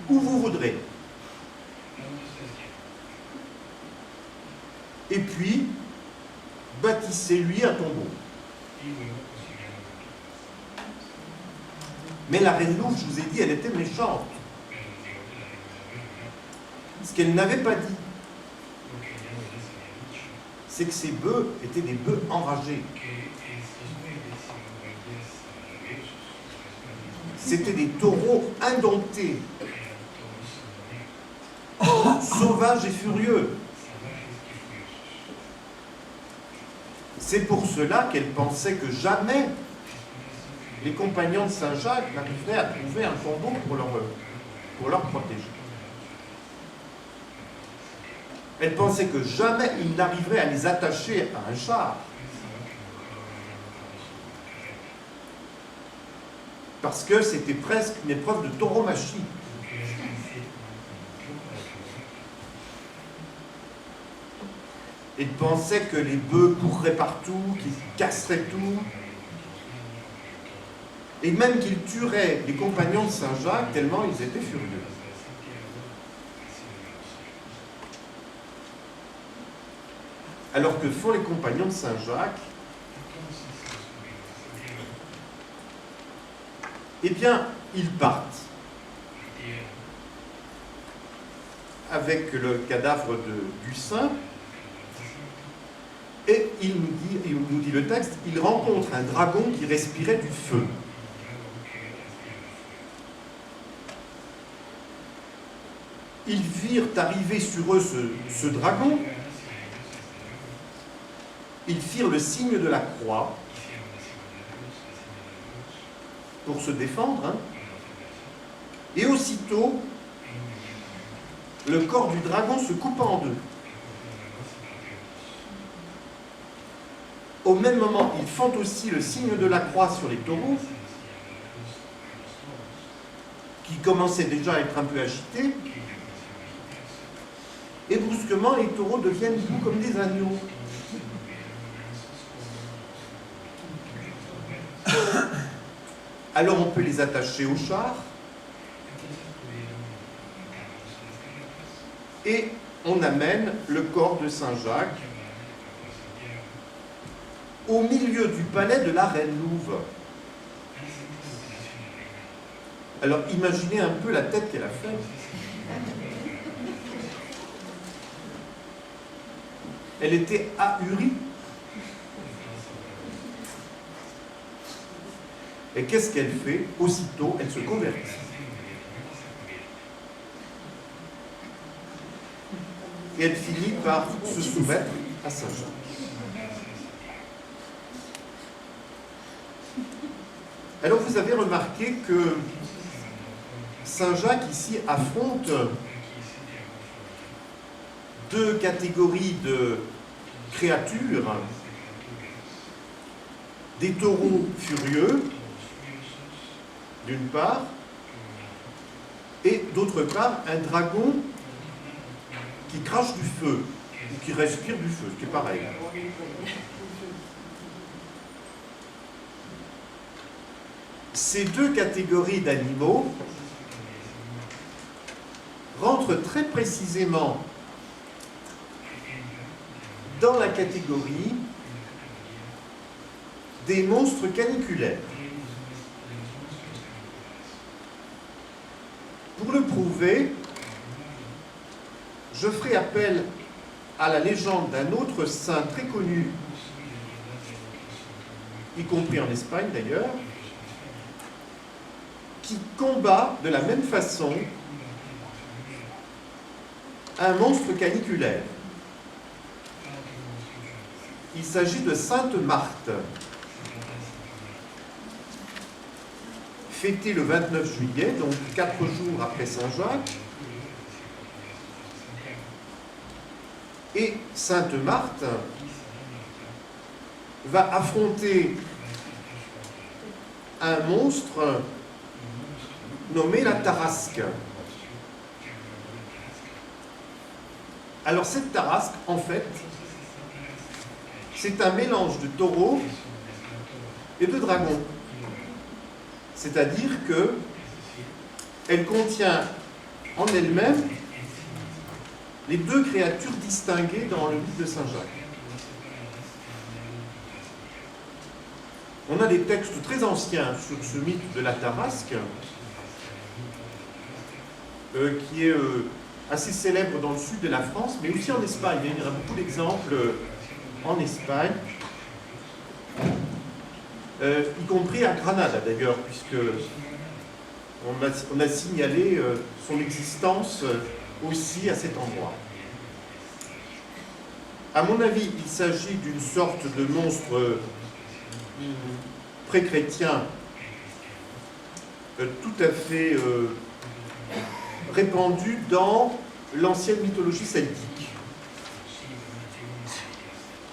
où vous voudrez. Et puis, bâtissez-lui un tombeau. Mais la reine louve, je vous ai dit, elle était méchante. Ce qu'elle n'avait pas dit, c'est que ces bœufs étaient des bœufs enragés. C'était des taureaux indomptés, sauvages et furieux. C'est pour cela qu'elle pensait que jamais les compagnons de Saint-Jacques n'arriveraient à trouver un tombeau pour leur protéger. Elle pensait que jamais ils n'arriveraient à les attacher à un char. Parce que c'était presque une épreuve de tauromachie. Elle pensait que les bœufs courraient partout, qu'ils casseraient tout, et même qu'ils tueraient les compagnons de Saint-Jacques tellement ils étaient furieux. Alors que font les compagnons de Saint-Jacques? Eh bien, ils partent avec le cadavre du saint, et il nous dit le texte, il rencontre un dragon qui respirait du feu. Ils virent arriver sur eux ce dragon, ils firent le signe de la croix pour se défendre, hein. Et aussitôt, le corps du dragon se coupa en deux. Au même moment, ils font aussi le signe de la croix sur les taureaux, qui commençaient déjà à être un peu agités, et brusquement, les taureaux deviennent doux comme des agneaux. Alors on peut les attacher au char, et on amène le corps de Saint-Jacques au milieu du palais de la reine louve. Alors imaginez un peu la tête qu'elle a faite. Elle était ahurie. Et qu'est-ce qu'elle fait? Aussitôt, elle se convertit. Et elle finit par se soumettre à Saint-Jacques. Alors vous avez remarqué que Saint-Jacques ici affronte deux catégories de créatures, des taureaux furieux, d'une part, et d'autre part, un dragon qui crache du feu, ou qui respire du feu, ce qui est pareil. Ces deux catégories d'animaux rentrent très précisément dans la catégorie des monstres caniculaires. Pour le prouver, je ferai appel à la légende d'un autre saint très connu, y compris en Espagne d'ailleurs, qui combat de la même façon un monstre caniculaire. Il s'agit de Sainte Marthe, fêtée le 29 juillet, donc 4 jours après Saint-Jacques. Et Sainte Marthe va affronter un monstre nommé la Tarasque. Alors cette Tarasque, en fait, c'est un mélange de taureau et de dragon. C'est-à-dire qu'elle contient en elles-mêmes les deux créatures distinguées dans le mythe de Saint Jacques. On a des textes très anciens sur ce mythe de la Tarasque, qui est assez célèbre dans le sud de la France, mais aussi en Espagne. Il y a beaucoup d'exemples en Espagne, y compris à Granada d'ailleurs, puisque on a signalé son existence aussi à cet endroit. À mon avis, il s'agit d'une sorte de monstre pré-chrétien tout à fait répandu dans l'ancienne mythologie celtique.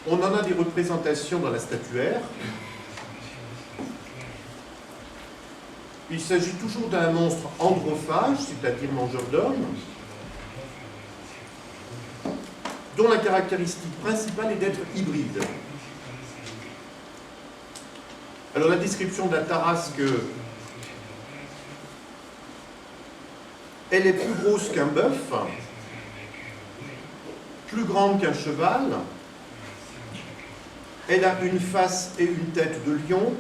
On en a des représentations dans la statuaire. Il s'agit toujours d'un monstre androphage, c'est-à-dire mangeur d'hommes, dont la caractéristique principale est d'être hybride. Alors la description de la Tarasque, elle est plus grosse qu'un bœuf, plus grande qu'un cheval, elle a une face et une tête de lion,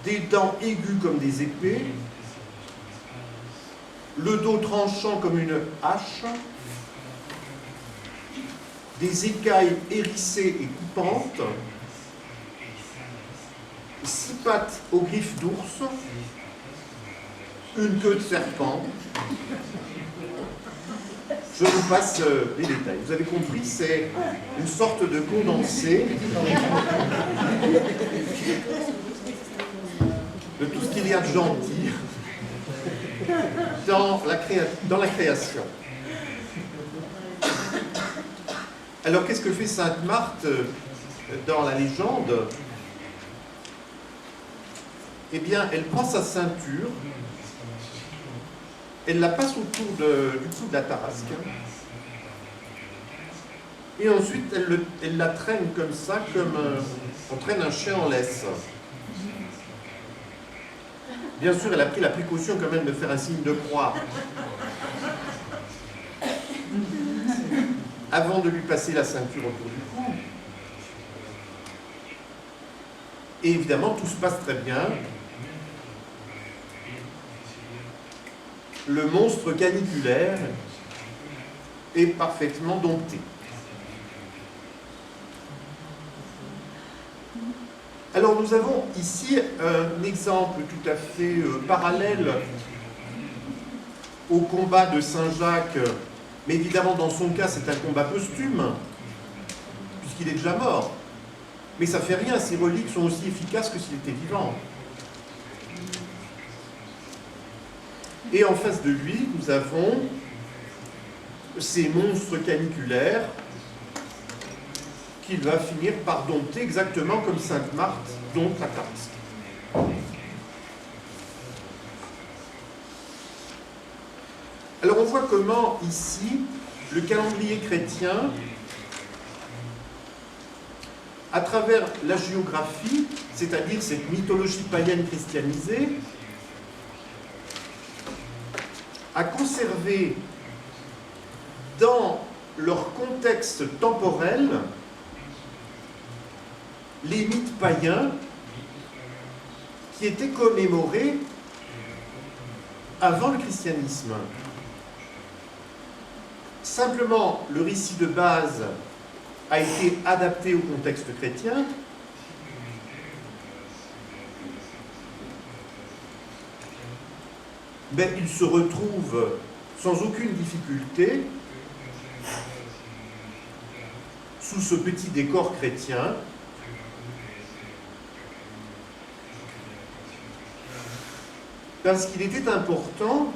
des dents aiguës comme des épées, le dos tranchant comme une hache, des écailles hérissées et coupantes, 6 pattes aux griffes d'ours, une queue de serpent. Je vous passe les détails. Vous avez compris, c'est une sorte de condensé de tout ce qu'il y a de gentil dans la création. Alors, qu'est-ce que fait Sainte Marthe dans la légende? Eh bien, elle prend sa ceinture, elle la passe autour du cou de la Tarasque, et ensuite elle la traîne comme ça, comme on traîne un chien en laisse. Bien sûr, elle a pris la précaution quand même de faire un signe de croix avant de lui passer la ceinture autour du cou. Et évidemment, tout se passe très bien. Le monstre caniculaire est parfaitement dompté. Alors nous avons ici un exemple tout à fait parallèle au combat de Saint-Jacques, mais évidemment dans son cas c'est un combat posthume, puisqu'il est déjà mort. Mais ça fait rien, ces reliques sont aussi efficaces que s'il était vivant. Et en face de lui, nous avons ces monstres caniculaires qu'il va finir par dompter exactement comme Sainte Marthe dompte la Tarasque. Alors on voit comment ici, le calendrier chrétien, à travers la géographie, c'est-à-dire cette mythologie païenne christianisée, a conservé dans leur contexte temporel les mythes païens qui étaient commémorés avant le christianisme. Simplement, le récit de base a été adapté au contexte chrétien, mais il se retrouve sans aucune difficulté sous ce petit décor chrétien, parce qu'il était important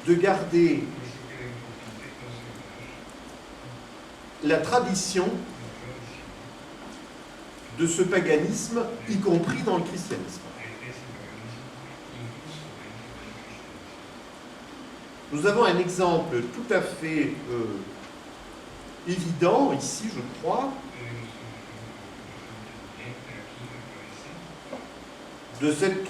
de garder la tradition de ce paganisme, y compris dans le christianisme. Nous avons un exemple tout à fait évident ici, je crois, de cette